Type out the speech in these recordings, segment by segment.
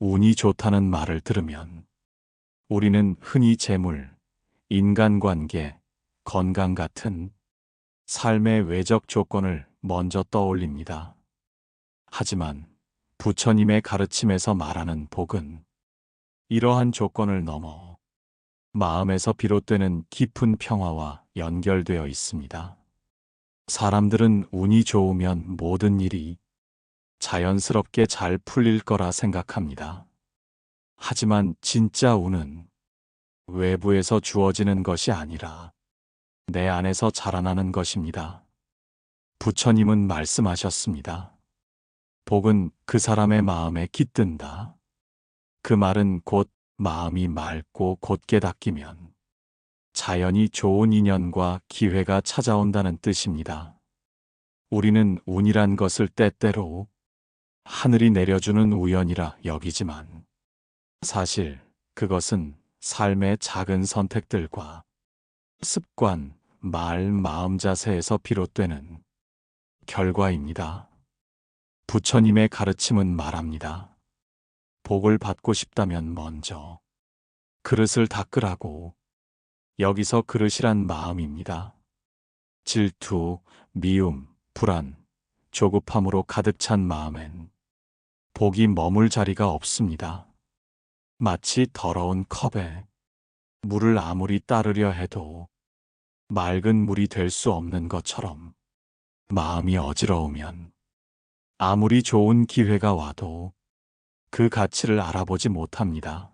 운이 좋다는 말을 들으면 우리는 흔히 재물, 인간관계, 건강 같은 삶의 외적 조건을 먼저 떠올립니다. 하지만 부처님의 가르침에서 말하는 복은 이러한 조건을 넘어 마음에서 비롯되는 깊은 평화와 연결되어 있습니다. 사람들은 운이 좋으면 모든 일이 자연스럽게 잘 풀릴 거라 생각합니다. 하지만 진짜 운은 외부에서 주어지는 것이 아니라 내 안에서 자라나는 것입니다. 부처님은 말씀하셨습니다. 복은 그 사람의 마음에 깃든다. 그 말은 곧 마음이 맑고 곧게 닦이면 자연히 좋은 인연과 기회가 찾아온다는 뜻입니다. 우리는 운이란 것을 때때로 하늘이 내려주는 우연이라 여기지만 사실 그것은 삶의 작은 선택들과 습관, 말, 마음 자세에서 비롯되는 결과입니다. 부처님의 가르침은 말합니다. 복을 받고 싶다면 먼저 그릇을 닦으라고. 여기서 그릇이란 마음입니다. 질투, 미움, 불안, 조급함으로 가득 찬 마음엔 복이 머물 자리가 없습니다. 마치 더러운 컵에 물을 아무리 따르려 해도 맑은 물이 될 수 없는 것처럼 마음이 어지러우면 아무리 좋은 기회가 와도 그 가치를 알아보지 못합니다.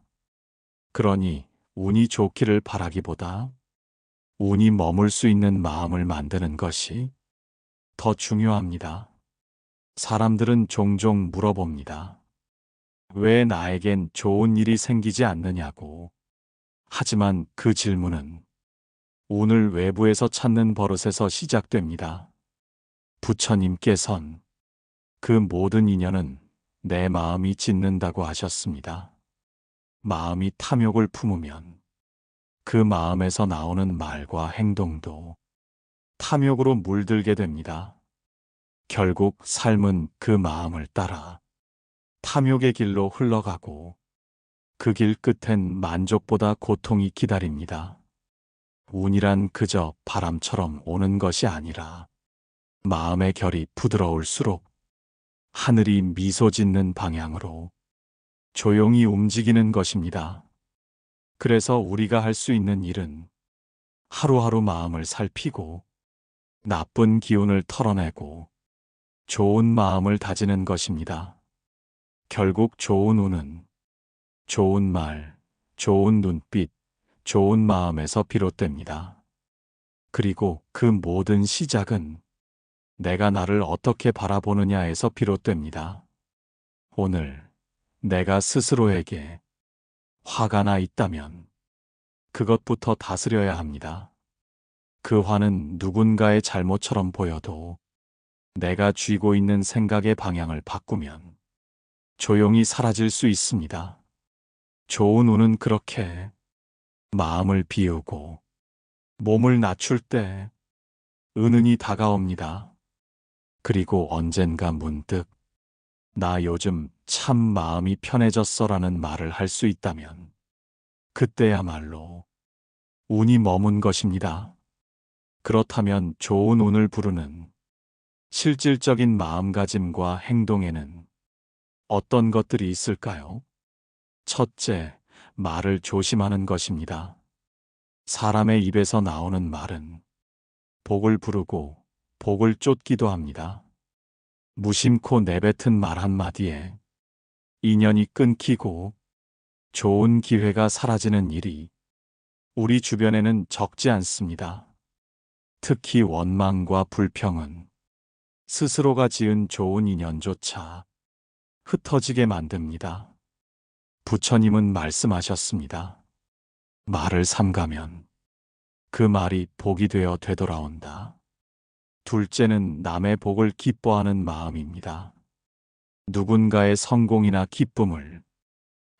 그러니 운이 좋기를 바라기보다 운이 머물 수 있는 마음을 만드는 것이 더 중요합니다. 사람들은 종종 물어봅니다. 왜 나에겐 좋은 일이 생기지 않느냐고. 하지만 그 질문은 운을 외부에서 찾는 버릇에서 시작됩니다. 부처님께선 그 모든 인연은 내 마음이 짓는다고 하셨습니다. 마음이 탐욕을 품으면 그 마음에서 나오는 말과 행동도 탐욕으로 물들게 됩니다. 결국 삶은 그 마음을 따라 탐욕의 길로 흘러가고 그 길 끝엔 만족보다 고통이 기다립니다. 운이란 그저 바람처럼 오는 것이 아니라 마음의 결이 부드러울수록 하늘이 미소 짓는 방향으로 조용히 움직이는 것입니다. 그래서 우리가 할 수 있는 일은 하루하루 마음을 살피고 나쁜 기운을 털어내고 좋은 마음을 다지는 것입니다. 결국 좋은 운은 좋은 말, 좋은 눈빛, 좋은 마음에서 비롯됩니다. 그리고 그 모든 시작은 내가 나를 어떻게 바라보느냐에서 비롯됩니다. 오늘 내가 스스로에게 화가 나 있다면 그것부터 다스려야 합니다. 그 화는 누군가의 잘못처럼 보여도 내가 쥐고 있는 생각의 방향을 바꾸면 조용히 사라질 수 있습니다. 좋은 운은 그렇게 마음을 비우고 몸을 낮출 때 은은히 다가옵니다. 그리고 언젠가 문득 나 요즘 참 마음이 편해졌어라는 말을 할 수 있다면 그때야말로 운이 머문 것입니다. 그렇다면 좋은 운을 부르는 실질적인 마음가짐과 행동에는 어떤 것들이 있을까요? 첫째, 말을 조심하는 것입니다. 사람의 입에서 나오는 말은 복을 부르고 복을 쫓기도 합니다. 무심코 내뱉은 말 한마디에 인연이 끊기고 좋은 기회가 사라지는 일이 우리 주변에는 적지 않습니다. 특히 원망과 불평은 스스로가 지은 좋은 인연조차 흩어지게 만듭니다. 부처님은 말씀하셨습니다. 말을 삼가면 그 말이 복이 되어 되돌아온다. 둘째는 남의 복을 기뻐하는 마음입니다. 누군가의 성공이나 기쁨을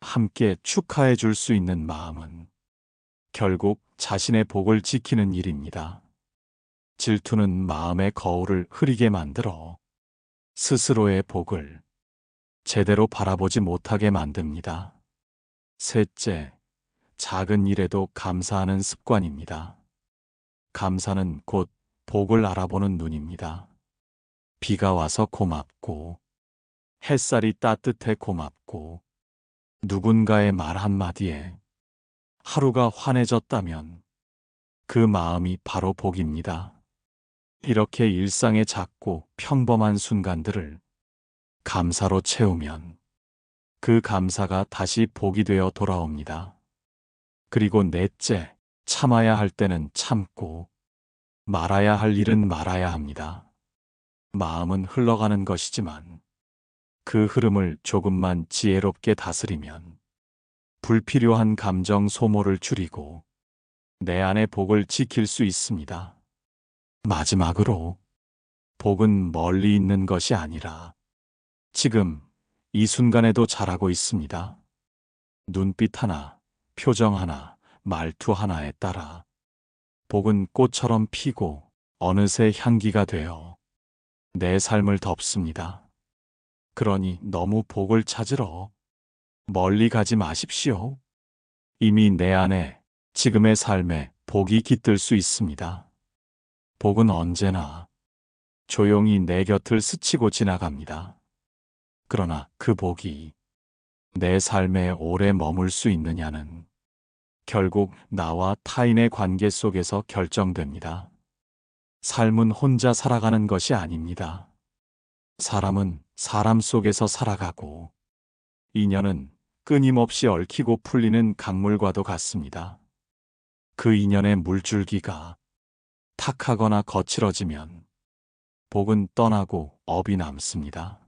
함께 축하해 줄 수 있는 마음은 결국 자신의 복을 지키는 일입니다. 질투는 마음의 거울을 흐리게 만들어 스스로의 복을 제대로 바라보지 못하게 만듭니다. 셋째, 작은 일에도 감사하는 습관입니다. 감사는 곧 복을 알아보는 눈입니다. 비가 와서 고맙고, 햇살이 따뜻해 고맙고, 누군가의 말 한마디에 하루가 환해졌다면 그 마음이 바로 복입니다. 이렇게 일상의 작고 평범한 순간들을 감사로 채우면 그 감사가 다시 복이 되어 돌아옵니다. 그리고 넷째, 참아야 할 때는 참고 말아야 할 일은 말아야 합니다. 마음은 흘러가는 것이지만 그 흐름을 조금만 지혜롭게 다스리면 불필요한 감정 소모를 줄이고 내 안의 복을 지킬 수 있습니다. 마지막으로, 복은 멀리 있는 것이 아니라 지금 이 순간에도 자라고 있습니다. 눈빛 하나, 표정 하나, 말투 하나에 따라 복은 꽃처럼 피고 어느새 향기가 되어 내 삶을 덮습니다. 그러니 너무 복을 찾으러 멀리 가지 마십시오. 이미 내 안에 지금의 삶에 복이 깃들 수 있습니다. 복은 언제나 조용히 내 곁을 스치고 지나갑니다. 그러나 그 복이 내 삶에 오래 머물 수 있느냐는 결국 나와 타인의 관계 속에서 결정됩니다. 삶은 혼자 살아가는 것이 아닙니다. 사람은 사람 속에서 살아가고, 인연은 끊임없이 얽히고 풀리는 강물과도 같습니다. 그 인연의 물줄기가 탁하거나 거칠어지면 복은 떠나고 업이 남습니다.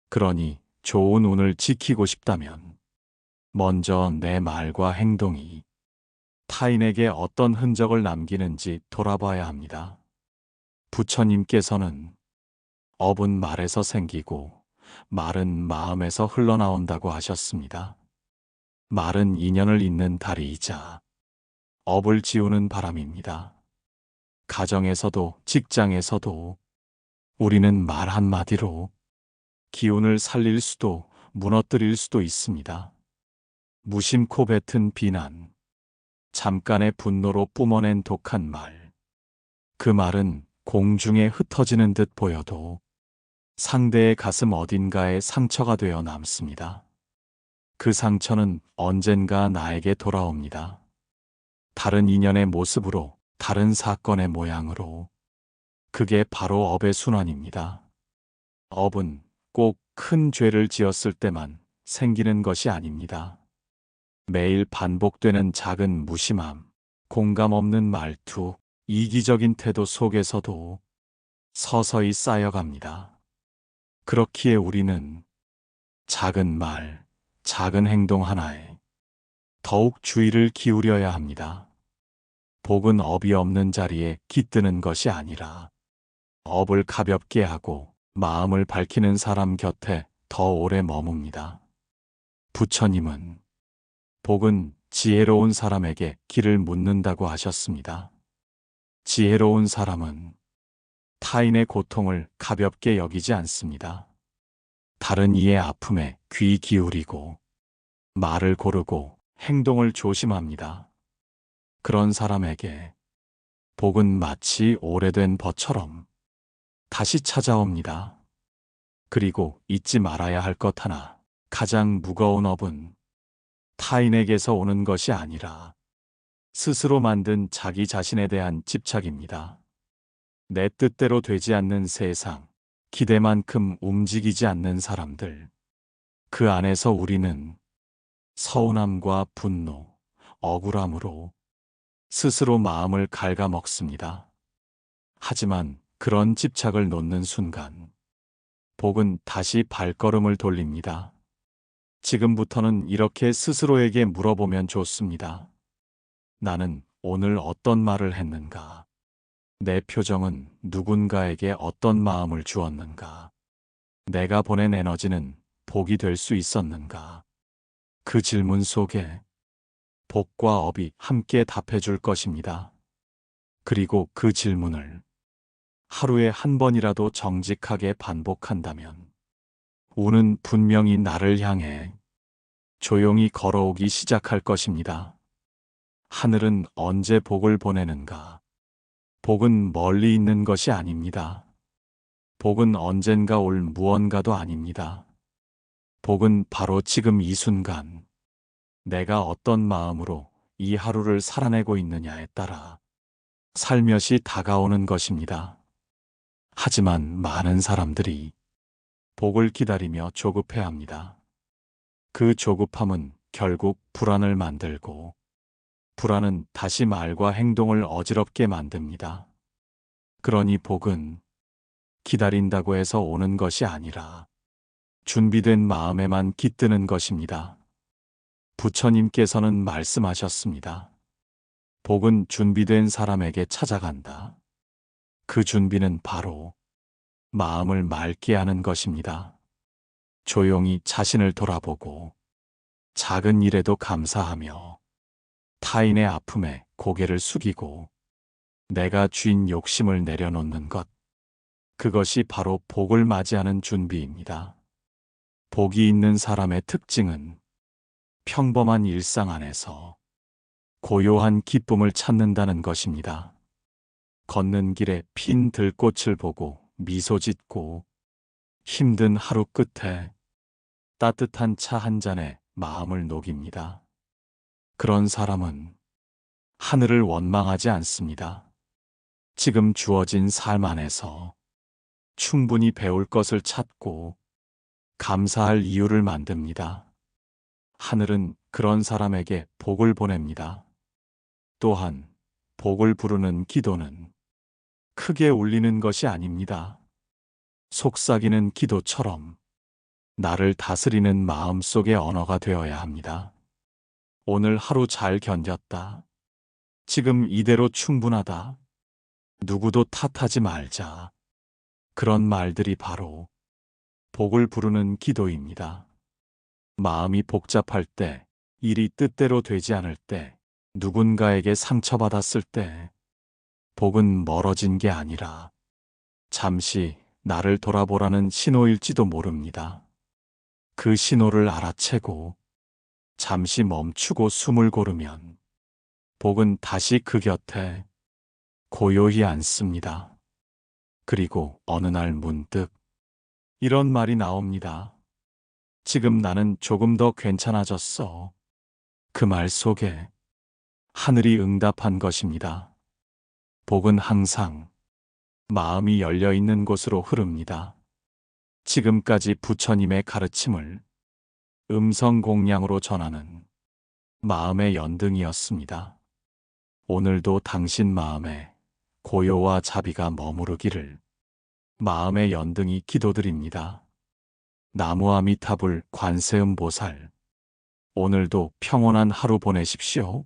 그러니 좋은 운을 지키고 싶다면 먼저 내 말과 행동이 타인에게 어떤 흔적을 남기는지 돌아봐야 합니다. 부처님께서는 업은 말에서 생기고 말은 마음에서 흘러나온다고 하셨습니다. 말은 인연을 잇는 다리이자 업을 지우는 바람입니다. 가정에서도 직장에서도 우리는 말 한마디로 기운을 살릴 수도 무너뜨릴 수도 있습니다. 무심코 뱉은 비난, 잠깐의 분노로 뿜어낸 독한 말. 그 말은 공중에 흩어지는 듯 보여도 상대의 가슴 어딘가에 상처가 되어 남습니다. 그 상처는 언젠가 나에게 돌아옵니다. 다른 인연의 모습으로, 다른 사건의 모양으로. 그게 바로 업의 순환입니다. 업은 꼭 큰 죄를 지었을 때만 생기는 것이 아닙니다. 매일 반복되는 작은 무심함, 공감 없는 말투, 이기적인 태도 속에서도 서서히 쌓여갑니다. 그렇기에 우리는 작은 말, 작은 행동 하나에 더욱 주의를 기울여야 합니다. 복은 업이 없는 자리에 깃드는 것이 아니라 업을 가볍게 하고 마음을 밝히는 사람 곁에 더 오래 머뭅니다. 부처님은 복은 지혜로운 사람에게 길을 묻는다고 하셨습니다. 지혜로운 사람은 타인의 고통을 가볍게 여기지 않습니다. 다른 이의 아픔에 귀 기울이고 말을 고르고 행동을 조심합니다. 그런 사람에게 복은 마치 오래된 벗처럼 다시 찾아옵니다. 그리고 잊지 말아야 할 것 하나, 가장 무거운 업은 타인에게서 오는 것이 아니라 스스로 만든 자기 자신에 대한 집착입니다. 내 뜻대로 되지 않는 세상, 기대만큼 움직이지 않는 사람들, 그 안에서 우리는 서운함과 분노, 억울함으로 스스로 마음을 갉아먹습니다. 하지만 그런 집착을 놓는 순간 복은 다시 발걸음을 돌립니다. 지금부터는 이렇게 스스로에게 물어보면 좋습니다. 나는 오늘 어떤 말을 했는가? 내 표정은 누군가에게 어떤 마음을 주었는가? 내가 보낸 에너지는 복이 될 수 있었는가? 그 질문 속에 복과 업이 함께 답해줄 것입니다. 그리고 그 질문을 하루에 한 번이라도 정직하게 반복한다면 운은 분명히 나를 향해 조용히 걸어오기 시작할 것입니다. 하늘은 언제 복을 보내는가? 복은 멀리 있는 것이 아닙니다. 복은 언젠가 올 무언가도 아닙니다. 복은 바로 지금 이 순간, 내가 어떤 마음으로 이 하루를 살아내고 있느냐에 따라 살며시 다가오는 것입니다. 하지만 많은 사람들이 복을 기다리며 조급해합니다. 그 조급함은 결국 불안을 만들고, 불안은 다시 말과 행동을 어지럽게 만듭니다. 그러니 복은 기다린다고 해서 오는 것이 아니라 준비된 마음에만 깃드는 것입니다. 부처님께서는 말씀하셨습니다. 복은 준비된 사람에게 찾아간다. 그 준비는 바로 마음을 맑게 하는 것입니다. 조용히 자신을 돌아보고 작은 일에도 감사하며 타인의 아픔에 고개를 숙이고 내가 쥔 욕심을 내려놓는 것, 그것이 바로 복을 맞이하는 준비입니다. 복이 있는 사람의 특징은 평범한 일상 안에서 고요한 기쁨을 찾는다는 것입니다. 걷는 길에 핀 들꽃을 보고 미소 짓고 힘든 하루 끝에 따뜻한 차 한 잔에 마음을 녹입니다. 그런 사람은 하늘을 원망하지 않습니다. 지금 주어진 삶 안에서 충분히 배울 것을 찾고 감사할 이유를 만듭니다. 하늘은 그런 사람에게 복을 보냅니다. 또한 복을 부르는 기도는 크게 울리는 것이 아닙니다. 속삭이는 기도처럼 나를 다스리는 마음속의 언어가 되어야 합니다. 오늘 하루 잘 견뎠다. 지금 이대로 충분하다. 누구도 탓하지 말자. 그런 말들이 바로 복을 부르는 기도입니다. 마음이 복잡할 때, 일이 뜻대로 되지 않을 때, 누군가에게 상처받았을 때, 복은 멀어진 게 아니라 잠시 나를 돌아보라는 신호일지도 모릅니다. 그 신호를 알아채고 잠시 멈추고 숨을 고르면 복은 다시 그 곁에 고요히 앉습니다. 그리고 어느 날 문득 이런 말이 나옵니다. 지금 나는 조금 더 괜찮아졌어. 그 말 속에 하늘이 응답한 것입니다. 복은 항상 마음이 열려 있는 곳으로 흐릅니다. 지금까지 부처님의 가르침을 음성 공량으로 전하는 마음의 연등이었습니다. 오늘도 당신 마음에 고요와 자비가 머무르기를 마음의 연등이 기도드립니다. 나무아미타불 관세음보살, 오늘도 평온한 하루 보내십시오.